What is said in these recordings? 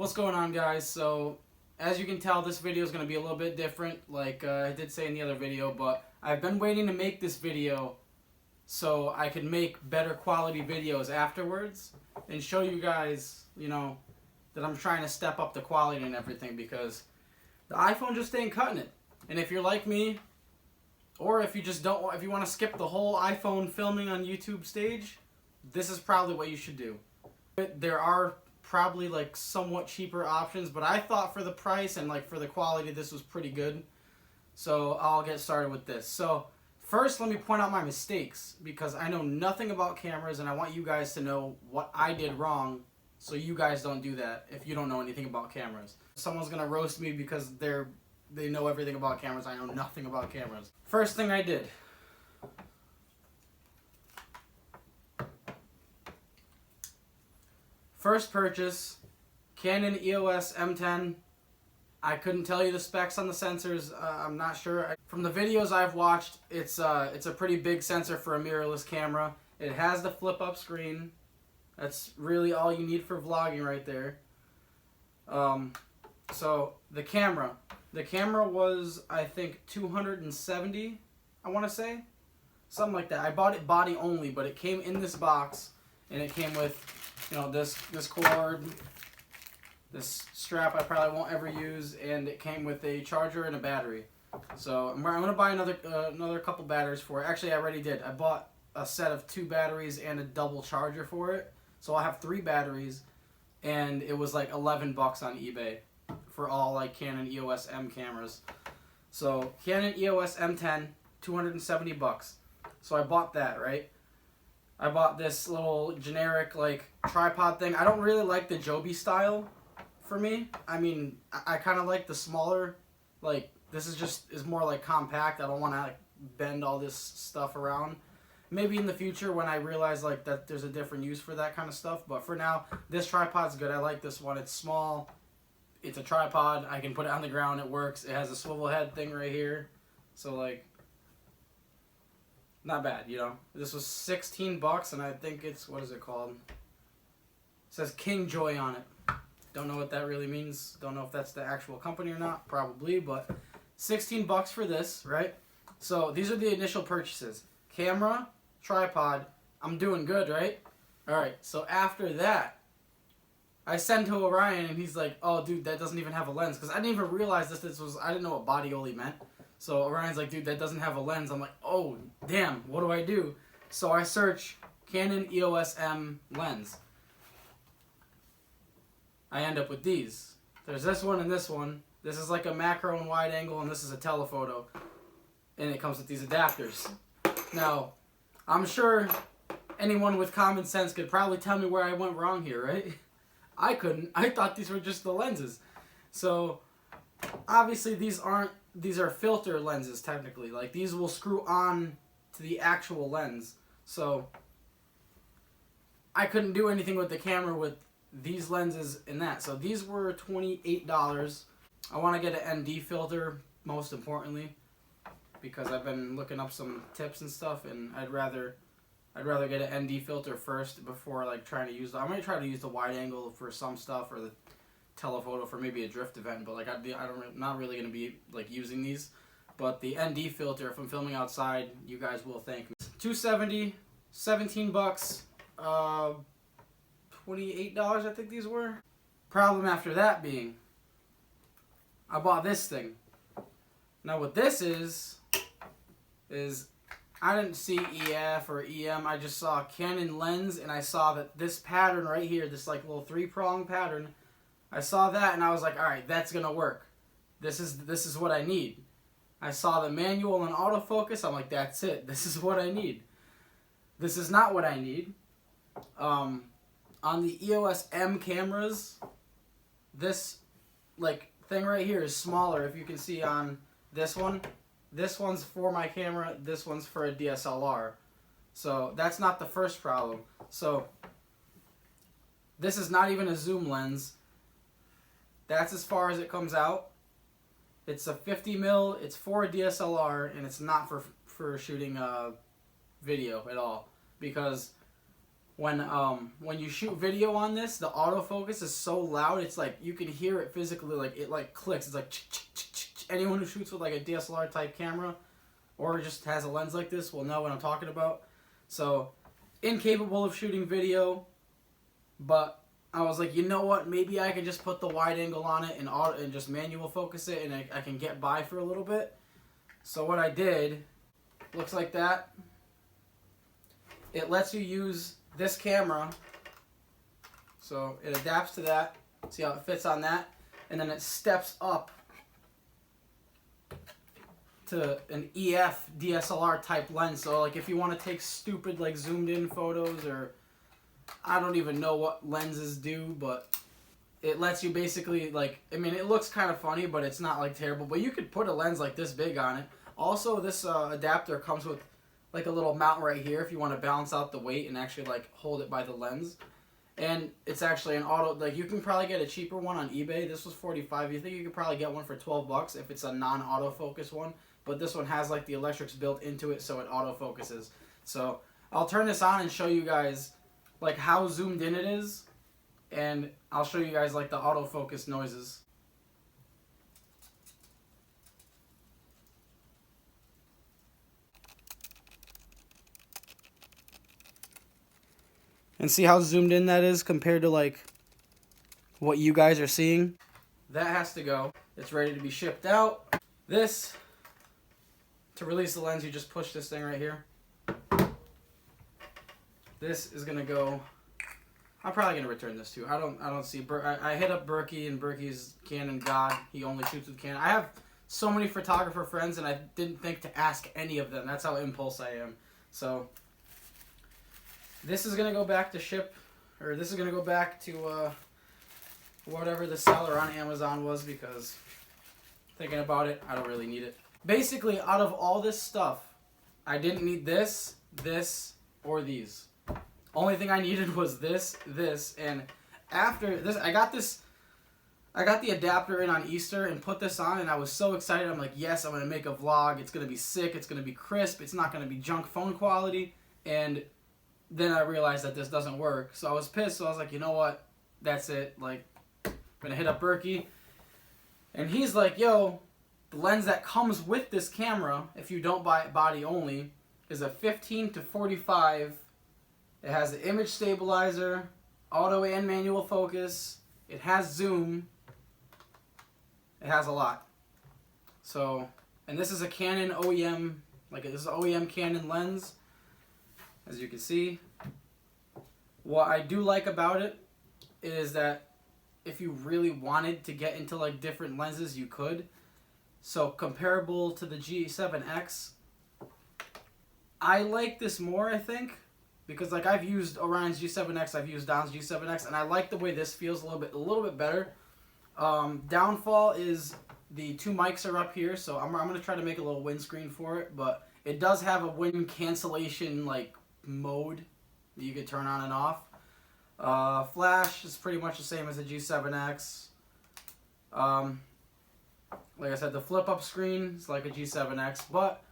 What's going on, guys? So as you can tell, this video is going to be a little bit different, like I did say in the other video, but I've been waiting to make this video so I can make better quality videos afterwards and show you guys, that I'm trying to step up the quality and everything, because the iPhone just ain't cutting it. And if you're like me, or if you just don't, if you want to skip the whole iPhone filming on YouTube stage, this is probably what you should do. There are probably like somewhat cheaper options, but I thought for the price and like for the quality, this was pretty good. So I'll get started with this. So first, let me point out my mistakes, because I know nothing about cameras and I want you guys to know what I did wrong so you guys don't do that if you don't know anything about cameras. Someone's gonna roast me because they know everything about cameras. I know nothing about cameras. First thing I did. First purchase, Canon EOS M10. I couldn't tell you the specs on the sensors. I'm not sure. From the videos I've watched, it's a pretty big sensor for a mirrorless camera. It has the flip-up screen. That's really all you need for vlogging right there. So the camera was, I think, $270. I want to say something like that. I bought it body only, but it came in this box, and it came with, this cord, this strap I probably won't ever use, and it came with a charger and a battery. So I'm gonna buy another couple batteries for it. Actually, I already did. I bought a set of 2 batteries and a double charger for it. So I'll have 3 batteries, and it was like $11 on eBay for all like Canon EOS-M cameras. So Canon EOS M10, $270. So I bought that, right? I bought this little generic like tripod thing. I don't really like the Joby style for me. I mean, I kind of like the smaller, like this is more like compact. I don't want to like bend all this stuff around. Maybe in the future when I realize like that there's a different use for that kind of stuff. But for now, this tripod's good. I like this one. It's small. It's a tripod. I can put it on the ground. It works. It has a swivel head thing right here. So like, not bad, This was $16, and I think it's, what is it called? It says KINGJOY on it. Don't know what that really means. Don't know if that's the actual company or not. Probably, but $16 for this, right? So these are the initial purchases. Camera, tripod. I'm doing good, right? All right. So after that, I send to Orion, and he's like, "Oh, dude, that doesn't even have a lens," because I didn't even realize this was. I didn't know what body only meant. So Orion's like, "Dude, that doesn't have a lens." I'm like, "Oh, damn, what do I do?" So I search Canon EOS-M lens. I end up with these. There's this one and this one. This is like a macro and wide angle, and this is a telephoto. And it comes with these adapters. Now, I'm sure anyone with common sense could probably tell me where I went wrong here, right? I couldn't. I thought these were just the lenses. So, obviously these are filter lenses technically. Like these will screw on to the actual lens. So, I couldn't do anything with the camera with these lenses and that. So these were $28. I want to get an ND filter, most importantly, because I've been looking up some tips and stuff, and I'd rather get an ND filter first before like trying to use. I might try to use the wide angle for some stuff, or the telephoto for maybe a drift event. But like I'm not really gonna be like using these. But the ND filter, if I'm filming outside, you guys will thank me. $270, $17, $28 I think these were. Problem after that being, I bought this thing. Now what this is I didn't see EF or EM. I just saw Canon lens, and I saw that this pattern right here, this like little 3-prong pattern, I saw that and I was like, all right, that's gonna work. This is what I need. I saw the manual and autofocus. I'm like, that's it. This is what I need. This is not what I need. On the EOS-M cameras, this like thing right here is smaller. If you can see on this one. This one's for my camera, this one's for a DSLR. So that's not the first problem. So this is not even a zoom lens. That's as far as it comes out. It's a 50 mil, it's for a DSLR, and it's not for shooting video at all. Because when you shoot video on this, the autofocus is so loud, it's like you can hear it physically, like it like clicks. It's like anyone who shoots with like a DSLR type camera or just has a lens like this will know what I'm talking about. So incapable of shooting video, but I was like, you know what, maybe I could just put the wide angle on it and just manual focus it, and I can get by for a little bit. So what I did, looks like that. It lets you use this camera, so it adapts to that. See how it fits on that, and then it steps up to an EF DSLR type lens. So like if you want to take stupid like zoomed in photos, or I don't even know what lenses do, but it lets you basically like, I mean, it looks kind of funny, but it's not like terrible. But you could put a lens like this big on it. Also, this adapter comes with like a little mount right here if you want to balance out the weight and actually like hold it by the lens. And it's actually an auto, like you can probably get a cheaper one on eBay. This was $45. You think you could probably get one for $12 if it's a non-autofocus one. But this one has like the electrics built into it, so it autofocuses. So I'll turn this on and show you guys like how zoomed in it is, and I'll show you guys like the autofocus noises. And see how zoomed in that is compared to like what you guys are seeing? That has to go. It's ready to be shipped out. This, to release the lens, you just push this thing right here. This is gonna go. I'm probably gonna return this too. I don't see. I hit up Berkey, and Berkey's Canon god. He only shoots with Canon. I have so many photographer friends, and I didn't think to ask any of them. That's how impulse I am. So this is gonna go back to ship, or this is gonna go back to whatever the seller on Amazon was, because thinking about it, I don't really need it. Basically, out of all this stuff, I didn't need this, this, or these. Only thing I needed was this, and after this, I got the adapter in on Easter and put this on, and I was so excited. I'm like, yes, I'm going to make a vlog. It's going to be sick. It's going to be crisp. It's not going to be junk phone quality. And then I realized that this doesn't work. So I was pissed. So I was like, you know what? That's it. Like, I'm going to hit up Berkey. And he's like, yo, the lens that comes with this camera, if you don't buy it body only, is a 15 to 45. It has the image stabilizer, auto and manual focus. It has zoom. It has a lot. So, and this is a Canon OEM, like this is an OEM Canon lens, as you can see. What I do like about it is that if you really wanted to get into like different lenses, you could. So comparable to the G7X, I like this more, I think. Because like I've used Orion's G7X, I've used Don's G7X, and I like the way this feels a little bit better. Downfall is the two mics are up here, so I'm gonna try to make a little windscreen for it, but it does have a wind cancellation like mode that you could turn on and off. Flash is pretty much the same as the G7X. Like I said, the flip up screen is like a G7X, but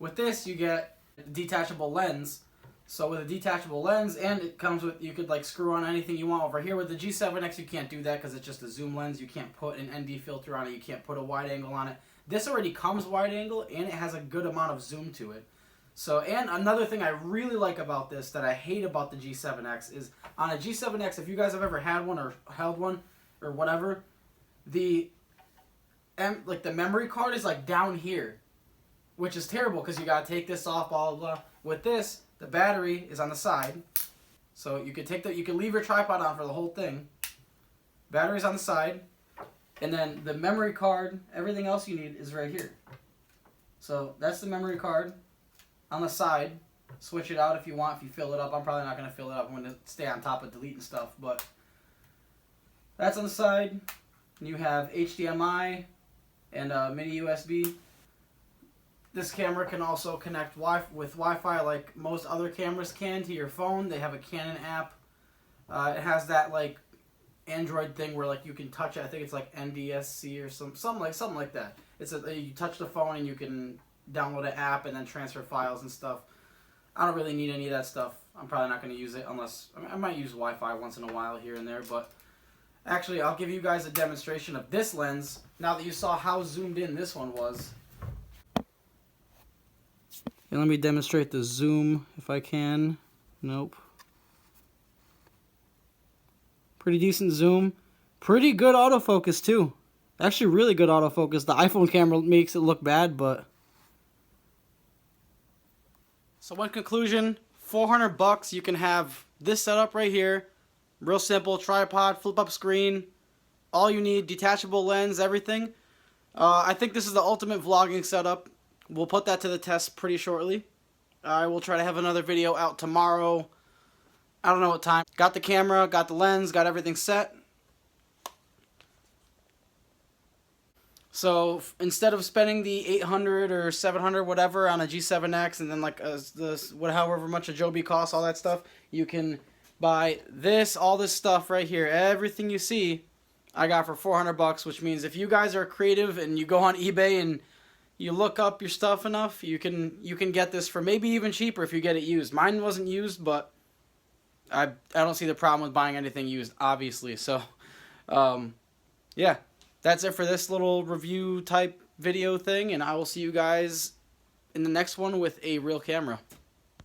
with this you get a detachable lens. So with a detachable lens, and it comes with, you could like screw on anything you want. Over here with the G7X, you can't do that because it's just a zoom lens. You can't put an ND filter on it. You can't put a wide angle on it. This already comes wide angle, and it has a good amount of zoom to it. So, and another thing I really like about this that I hate about the G7X is on a G7X, if you guys have ever had one or held one or whatever, the memory card is like down here, which is terrible because you gotta take this off, blah, blah, blah. With this, the battery is on the side, so you could you could leave your tripod on for the whole thing. Battery's on the side, and then the memory card, everything else you need is right here. So that's the memory card on the side. Switch it out if you want, if you fill it up. I'm probably not going to fill it up. I'm going to stay on top of deleting stuff, but that's on the side. You have HDMI and mini USB. This camera can also connect with Wi-Fi like most other cameras can to your phone. They have a Canon app. It has that like Android thing where like you can touch it. I think it's like NDSC or something like that. It's you touch the phone and you can download an app and then transfer files and stuff. I don't really need any of that stuff. I'm probably not going to use it unless, I might use Wi-Fi once in a while here and there, but actually I'll give you guys a demonstration of this lens now that you saw how zoomed in this one was. And let me demonstrate the zoom if I can. Nope. Pretty decent zoom. Pretty good autofocus too. Actually really good autofocus. The iPhone camera makes it look bad, but... So in conclusion, $400 you can have this setup right here. Real simple, tripod, flip up screen. All you need, detachable lens, everything. I think this is the ultimate vlogging setup. We'll put that to the test pretty shortly. I will try to have another video out tomorrow. I don't know what time. Got the camera, got the lens, got everything set. So instead of spending the $800 or $700 whatever on a G7X and then like however much a Joby costs, all that stuff, you can buy this, all this stuff right here. Everything you see, I got for $400, which means if you guys are creative and you go on eBay and you look up your stuff enough, you can get this for maybe even cheaper if you get it used. Mine wasn't used, but I don't see the problem with buying anything used, obviously. So, yeah, that's it for this little review type video thing, and I will see you guys in the next one with a real camera.